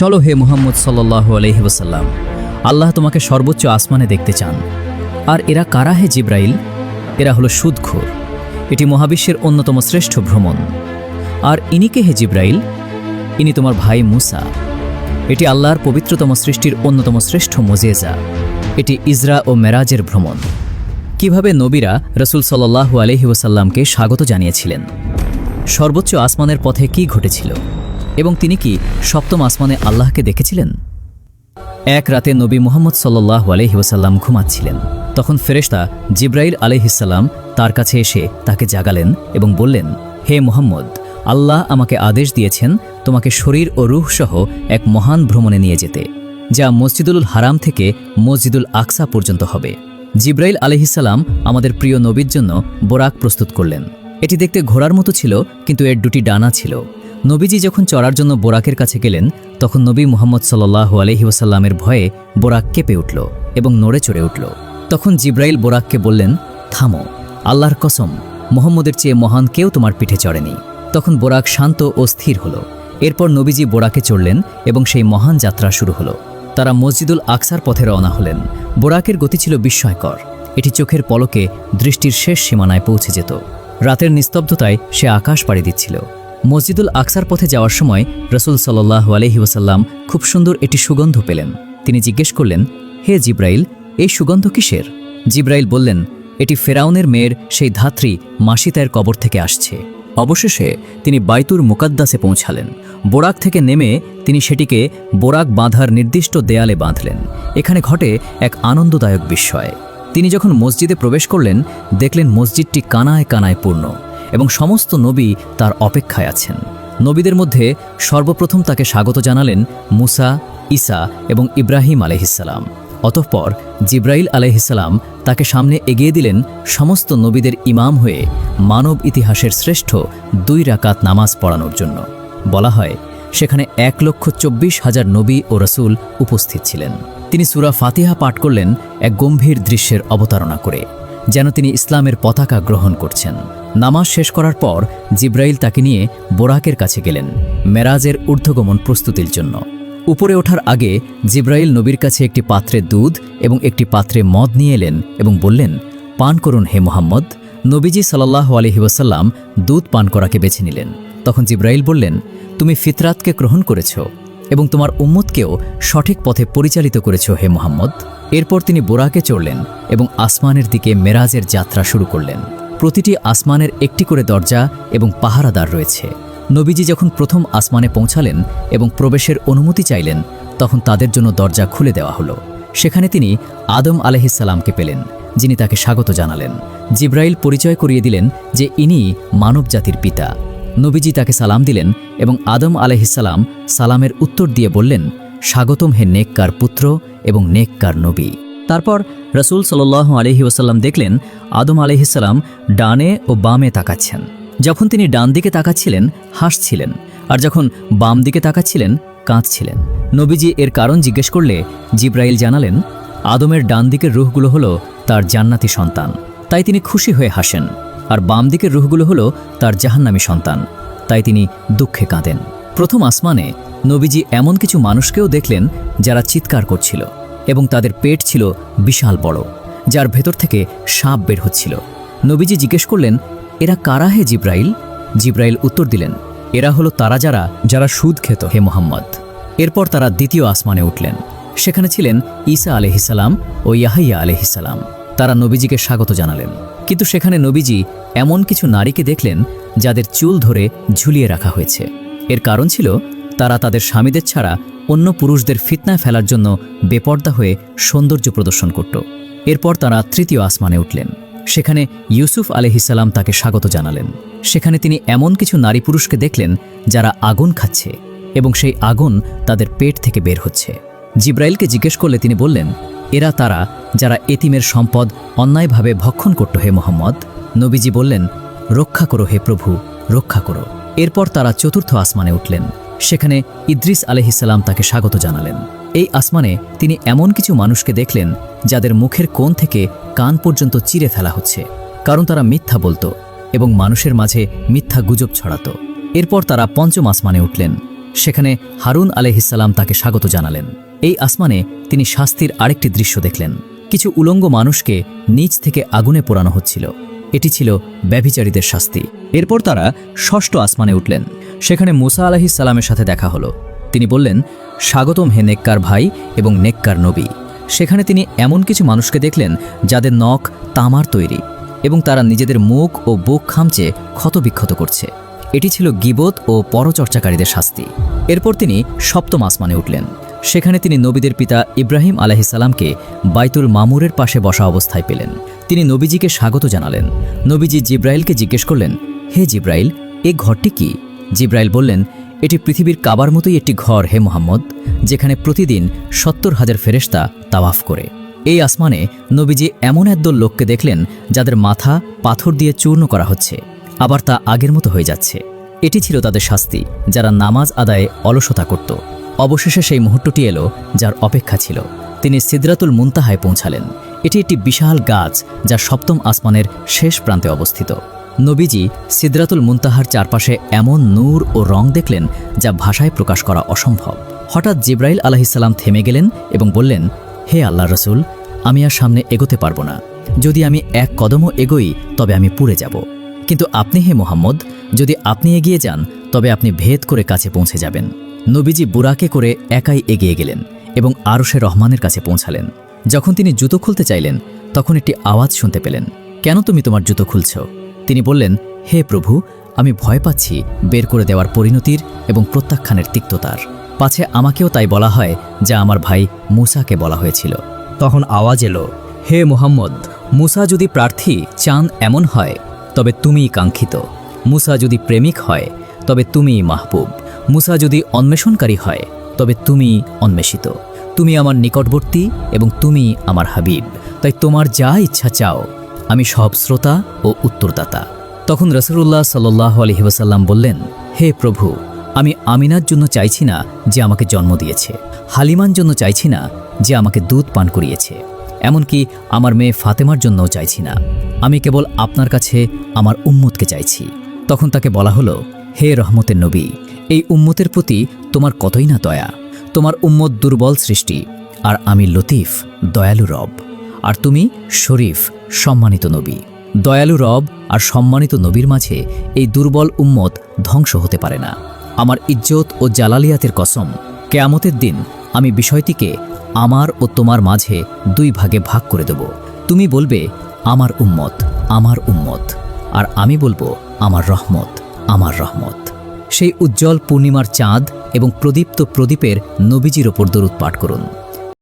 চলো হে মুহাম্মদ সাল্লাল্লাহু আলাইহি ওয়াসাল্লাম, আল্লাহ তোমাকে সর্বোচ্চ আসমানে দেখতে চান। আর এরা কারা হে জিব্রাইল? এরা হলো সুদখোর। এটি মহাবিশ্বের অন্যতম শ্রেষ্ঠ ভ্রমণ। আর ইনি কে হে জিব্রাইল? ইনি তোমার ভাই মুসা। এটি আল্লাহর পবিত্রতম সৃষ্টির অন্যতম শ্রেষ্ঠ মুজিজা। এটি ইসরা ও মেরাজের ভ্রমণ। কিভাবে নবীরা রাসূল সাল্লাল্লাহু আলাইহি ওয়াসাল্লামকে স্বাগত জানিয়েছিলেন, সর্বোচ্চ আসমানের পথে কি ঘটেছিল, এবং তিনি কি সপ্তম আসমানে আল্লাহকে দেখেছিলেন? এক রাতে নবী মুহাম্মদ সাল্লাল্লাহু আলাইহি ওয়াসাল্লাম ঘুমাচ্ছিলেন। তখন ফেরেশতা জিব্রাইল আলাইহিসসালাম তার কাছে এসে তাকে জাগালেন এবং বললেন, হে মুহাম্মদ, আল্লাহ আমাকে আদেশ দিয়েছেন তোমাকে শরীর ও রূহ সহ এক মহান ভ্রমণে নিয়ে যেতে, যা মসজিদুল হারাম থেকে মসজিদুল আকসা পর্যন্ত হবে। জিব্রাইল আলাইহিসসালাম আমাদের প্রিয় নবীর জন্য বোরাক প্রস্তুত করলেন। এটি দেখতে ঘোড়ার মতো ছিল, কিন্তু এর দুটি ডানা ছিল। নবীজি যখন চড়ার জন্য বোরাকের কাছে গেলেন, তখন নবী মুহাম্মদ সাল্লাল্লাহু আলাইহি ওয়াসাল্লামের ভয়ে বোরাক কেঁপে উঠল এবং নড়ে চড়ে উঠল। তখন জিব্রাইল বোরাককে বললেন, থামো, আল্লাহর কসম, মুহাম্মদের চেয়ে মহান কেউ তোমার পিঠে চড়েনি। তখন বোরাক শান্ত ও স্থির হল। এরপর নবীজি বোরাকে চড়লেন এবং সেই মহান যাত্রা শুরু হলো। তারা মসজিদুল আকসার পথে রওনা হলেন। বোরাকের গতি ছিল বিস্ময়কর। এটি চোখের পলকে দৃষ্টির শেষ সীমানায় পৌঁছে যেত। রাতের নিস্তব্ধতায় সে আকাশ পাড়ি দিচ্ছিল। মসজিদুল আকসার পথে যাওয়ার সময় রাসূল সাল্লাল্লাহু আলাইহি ওয়াসাল্লাম খুব সুন্দর একটি সুগন্ধ পেলেন। তিনি জিজ্ঞেস করলেন, হে জিব্রাইল, এই সুগন্ধ কিসের? জিব্রাইল বললেন, এটি ফেরাউনের মেয়ের সেই ধাত্রী মাসিতায়ের কবর থেকে আসছে। অবশেষে তিনি বাইতুল মুকাদ্দাসে পৌঁছালেন। বোরাক থেকে নেমে তিনি সেটিকে বোরাক বাঁধার নির্দিষ্ট দেয়ালে বাঁধলেন। এখানে ঘটে এক আনন্দদায়ক বিস্ময়। তিনি যখন মসজিদে প্রবেশ করলেন, দেখলেন মসজিদটি কানায় কানায় পূর্ণ এবং সমস্ত নবী তার অপেক্ষায় আছেন। নবীদের মধ্যে সর্বপ্রথম তাকে স্বাগত জানালেন মুসা, ঈসা এবং ইব্রাহিম আলাইহিসসালাম। অতঃপর জিব্রাইল আলাইহিসসালাম তাকে সামনে এগিয়ে দিলেন সমস্ত নবীদের ইমাম হয়ে মানব ইতিহাসের শ্রেষ্ঠ 2 রাকাত নামাজ পড়ানোর জন্য। বলা হয় সেখানে 1,24,000 নবী ও রাসূল উপস্থিত ছিলেন। তিনি সূরা ফাতিহা পাঠ করলেন এক গম্ভীর দৃশ্যের অবতারণা করে, যেন তিনি ইসলামের পতাকা গ্রহণ করছেন। নামাজ শেষ করার পর জিব্রাইল তাকে নিয়ে বোরাকের কাছে গেলেন মেরাজের ঊর্ধ্বগমন প্রস্তুতির জন্য। উপরে ওঠার আগে জিব্রাইল নবীর কাছে একটি পাত্রে দুধ এবং একটি পাত্রে মদ নিয়ে এলেন এবং বললেন, পান করুন হে মুহাম্মদ। নবীজি সাল্লাল্লাহু আলাইহি ওয়াসাল্লাম দুধ পান করাকে বেছে নিলেন। তখন জিব্রাইল বললেন, তুমি ফিতরাতকে গ্রহণ করেছ এবং তোমার উম্মতকেও সঠিক পথে পরিচালিত করেছ হে মুহাম্মদ। এরপর তিনি বোরাকে চড়লেন এবং আসমানের দিকে মেরাজের যাত্রা শুরু করলেন। প্রতিটি আসমানের একটি করে দরজা এবং পাহারাদার রয়েছে। নবীজি যখন প্রথম আসমানে পৌঁছালেন এবং প্রবেশের অনুমতি চাইলেন, তখন তাদের জন্য দরজা খুলে দেওয়া হলো। সেখানে তিনি আদম আলাইহিসসালামকে পেলেন, যিনি তাকে স্বাগত জানালেন। জিব্রাইল পরিচয় করিয়ে দিলেন যে ইনি মানব জাতির পিতা। নবীজি তাকে সালাম দিলেন এবং আদম আলাইহিসসালাম সালামের উত্তর দিয়ে বললেন, স্বাগতম হে নেককার পুত্র এবং নেককার নবী। তারপর রাসূল সাল্লাল্লাহু আলাইহি ওয়াসাল্লাম দেখলেন আদম আলাইহিসসালাম ডানে ও বামে তাকাচ্ছেন। যখন তিনি ডান দিকে তাকাচ্ছিলেন হাসছিলেন, আর যখন বাম দিকে তাকাচ্ছিলেন কাঁদছিলেন। নবীজি এর কারণ জিজ্ঞেস করলে জিব্রাইল জানালেন, আদমের ডান দিকের রূহগুলো হলো তার জান্নাতি সন্তান, তাই তিনি খুশি হয়ে হাসেন, আর বাম দিকের রূহগুলো হলো তার জাহান্নামী সন্তান, তাই তিনি দুঃখে কাঁদেন। প্রথম আসমানে নবীজি এমন কিছু মানুষকেও দেখলেন যারা চিৎকার করছিল এবং তাদের পেট ছিল বিশাল বড়, যার ভেতর থেকে সাপ বের হচ্ছিল। নবীজি জিজ্ঞেস করলেন, এরা কারা হে জিব্রাইল? জিব্রাইল উত্তর দিলেন, এরা হলো তারা যারা সুদ খেত হে মুহাম্মদ। এরপর তারা দ্বিতীয় আসমানে উঠলেন। সেখানে ছিলেন ঈসা আলাইহিসসালাম ও ইয়াহইয়া আলাইহিসসালাম। তারা নবীজিকে স্বাগত জানালেন। কিন্তু সেখানে নবীজি এমন কিছু নারীকে দেখলেন যাদের চুল ধরে ঝুলিয়ে রাখা হয়েছে। এর কারণ ছিল তারা তাদের স্বামীদের ছাড়া অন্য পুরুষদের ফিতনায় ফেলার জন্য বেপর্দা হয়ে সৌন্দর্য প্রদর্শন করত। এরপর তারা তৃতীয় আসমানে উঠলেন। সেখানে ইউসুফ আলাইহিসসালাম তাকে স্বাগত জানালেন। সেখানে তিনি এমন কিছু নারী পুরুষকে দেখলেন যারা আগুন খাচ্ছে এবং সেই আগুন তাদের পেট থেকে বের হচ্ছে। জিব্রাইলকে জিজ্ঞেস করলে তিনি বললেন, এরা তারা যারা এতিমের সম্পদ অন্যায়ভাবে ভক্ষণ করত হে মুহাম্মদ। নবীজি বললেন, রক্ষা করো হে প্রভু, রক্ষা করো। এরপর তারা চতুর্থ আসমানে উঠলেন। সেখানে ইদ্রিস আলাইহিসসালাম তাকে স্বাগত জানালেন। এই আসমানে তিনি এমন কিছু মানুষকে দেখলেন যাদের মুখের কোণ থেকে কান পর্যন্ত চিরে ফেলা হচ্ছে, কারণ তারা মিথ্যা বলতো এবং মানুষের মাঝে মিথ্যা গুজব ছড়াতো। এরপর তারা পঞ্চম আসমানে উঠলেন। সেখানে হারুন আলাইহিসসালাম তাকে স্বাগত জানালেন। এই আসমানে তিনি শাস্তির আরেকটি দৃশ্য দেখলেন। কিছু উলঙ্গ মানুষকে নিচ থেকে আগুনে পোড়ানো হচ্ছিল। এটি ছিল ব্যভিচারীদের শাস্তি। এরপর তারা ষষ্ঠ আসমানে উঠলেন। সেখানে মুসা আলাইহিসসালামের সাথে দেখা হলো। তিনি বললেন, স্বাগতম হে নেককার ভাই এবং নেককার নবী। সেখানে তিনি এমন কিছু মানুষকে দেখলেন যাদের নখ তামার তৈরি এবং তারা নিজেদের মুখ ও বুক খামচে ক্ষতবিক্ষত করছে। এটি ছিল গীবত ও পরচর্চাকারীদের শাস্তি। এরপর তিনি সপ্তম আসমানে উঠলেন। সেখানে তিনি নবীদের পিতা ইব্রাহিম আলাইহিসসালামকে বাইতুল মামুরের পাশে বসা অবস্থায় পেলেন। তিনি নবীজিকে স্বাগত জানালেন। নবীজি জিব্রাইলকে জিজ্ঞেস করলেন, হে জিব্রাইল, এই ঘরটি কি? জিব্রাইল বললেন, এটি পৃথিবীর কাবার মতোই একটি ঘর হে মুহাম্মদ, যেখানে প্রতিদিন ৭০,০০০ ফেরেশতা তাওয়াফ করে। এই আসমানে নবীজি এমন একদল লোককে দেখলেন যাদের মাথা পাথর দিয়ে চূর্ণ করা হচ্ছে, আবার তা আগের মতো হয়ে যাচ্ছে। এটি ছিল তাদের শাস্তি, যারা নামাজ আদায়ে অলসতা করত। অবশেষে সেই মুহূর্তটি এলো যার অপেক্ষা ছিল। তিনি সিদরাতুল মুনতাহায় পৌঁছালেন। এটি একটি বিশাল গাছ যা সপ্তম আসমানের শেষ প্রান্তে অবস্থিত। নবীজি সিদরাতুল মুনতাহার চারপাশে এমন নূর ও রং দেখলেন যা ভাষায় প্রকাশ করা অসম্ভব। হঠাৎ জিব্রাইল আলাইহিসসালাম থেমে গেলেন এবং বললেন, হে আল্লাহর রাসূল, আমি আর সামনে এগোতে পারবো না। যদি আমি এক কদমও এগোই তবে আমি পুড়ে যাব। কিন্তু আপনি হে মুহাম্মদ, যদি আপনি এগিয়ে যান তবে আপনি ভেদ করে কাছে পৌঁছে যাবেন। নবীজি বুরাকে করে একাই এগিয়ে গেলেন এবং আরশে রহমানের কাছে পৌঁছালেন। যখন তিনি জুতো খুলতে চাইলেন তখন একটি আওয়াজ শুনতে পেলেন, কেন তুমি তোমার জুতো খুলছ? তিনি বললেন, হে প্রভু, আমি ভয় পাচ্ছি বের করে দেওয়ার পরিণতির এবং প্রত্যাখ্যানের তিক্ততার। পাছে আমাকেও তাই বলা হয় যা আমার ভাই মুসাকে বলা হয়েছিল। তখন আওয়াজ এলো, হে মুহাম্মদ, মুসা যদি প্রার্থী চান এমন হয় তবে তুমিই কাঙ্ক্ষিত। মুসা যদি প্রেমিক হয় তবে তুমিই মাহবুব। মুসা যদি অন্বেষণকারী হয় তবে তুমিই অন্বেষিত। তুমি আমার নিকটবর্তী এবং তুমি আমার হাবিব। তাই তোমার যা ইচ্ছা চাও, আমি সব শ্রোতা ও উত্তরদাতা। তখন রাসূলুল্লাহ সাল্লাল্লাহু আলাইহি ওয়াসাল্লাম বললেন, হে প্রভু, আমি আমিনার জন্য চাইছি না যে আমাকে জন্ম দিয়েছে, হালিমার জন্য চাইছি না যে আমাকে দুধ পান করিয়েছে, এমনকি আমার মেয়ে ফাতেমার জন্যও চাইছি না। আমি কেবল আপনার কাছে আমার উম্মতকে চাইছি। তখন তাকে বলা হলো, হে রহমতের নবী, এই উম্মতের প্রতি তোমার কতই না দয়া। তোমার উম্মত দুর্বল সৃষ্টি, আর আমি লতিফ, দয়ালু রব। আর তুমি শরীফ, সম্মানিত নবী। দয়ালু রব আর সম্মানিত নবীর মাঝে এই দুর্বল উম্মত ধ্বংস হতে পারে না। আমার ইজ্জত ও জালালিয়াতের কসম, কেয়ামতের দিন আমি বিষয়টিকে আমার ও তোমার মাঝে দুই ভাগে ভাগ করে দেব। তুমি বলবে আমার উম্মত, আমার উম্মত, আর আমি বলবো আমার রহমত, আমার রহমত। সেই উজ্জ্বল পূর্ণিমার চাঁদ এবং প্রদীপ্ত প্রদীপের নবীজির ওপর দরুদ পাঠ করুন।